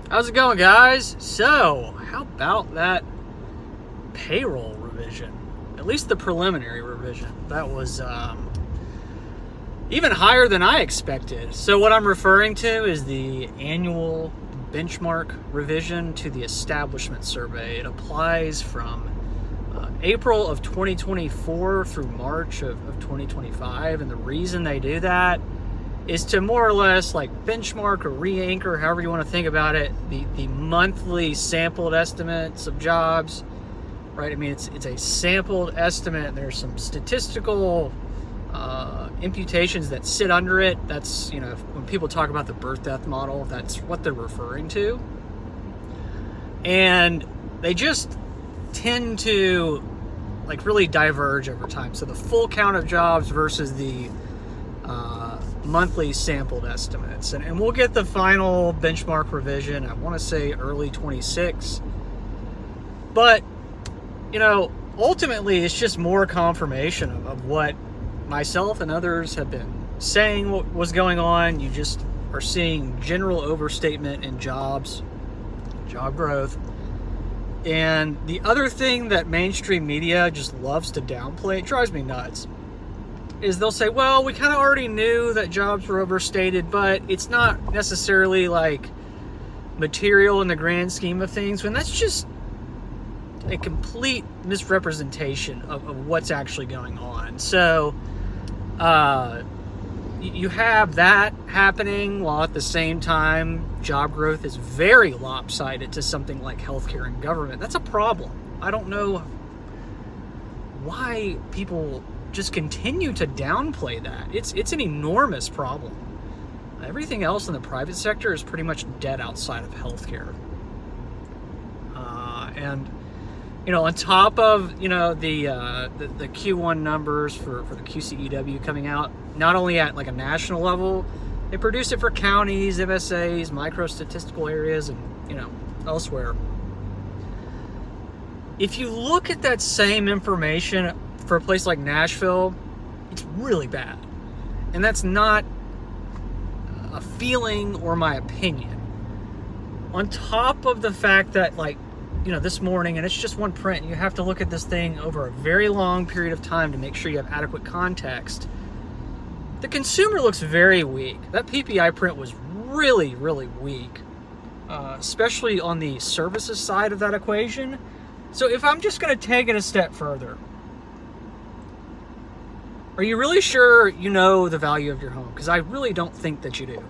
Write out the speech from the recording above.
How's it going, guys? So, how about that payroll revision? At least the preliminary revision. That was even higher than I expected. So what I'm referring to is the annual benchmark revision to the establishment survey. It applies from April of 2024 through March of 2025. And the reason they do that is to more or less like benchmark or re-anchor, however you want to think about it, the monthly sampled estimates of jobs, right? I mean, it's a sampled estimate. There's some statistical imputations that sit under it. That's, you know, when people talk about the birth-death model, that's what they're referring to. And they just tend to like really diverge over time. So the full count of jobs versus the monthly sampled estimates. And we'll get the final benchmark revision, I want to say early 26. But, you know, ultimately it's just more confirmation of what myself and others have been saying what was going on. You just are seeing general overstatement in jobs, job growth. And the other thing that mainstream media just loves to downplay, it drives me nuts, is they'll say, well, we kind of already knew that jobs were overstated, but it's not necessarily like material in the grand scheme of things, when that's just a complete misrepresentation of what's actually going on. So you have that happening while at the same time job growth is very lopsided to something like healthcare and government. That's a problem. I don't know why people just continue to downplay that. It's an enormous problem. Everything else in the private sector is pretty much dead outside of healthcare. And you know, on top of, you know, the Q1 numbers for the QCEW coming out, not only at like a national level, they produce it for counties, MSAs, micro statistical areas, and, you know, elsewhere. If you look at that same information for a place like Nashville, it's really bad. And that's not a feeling or my opinion. On top of the fact that, like, you know, this morning, and it's just one print, and you have to look at this thing over a very long period of time to make sure you have adequate context. The consumer looks very weak. That PPI print was really, really weak, especially on the services side of that equation. So if I'm just going to take it a step further, are you really sure you know the value of your home? Because I really don't think that you do.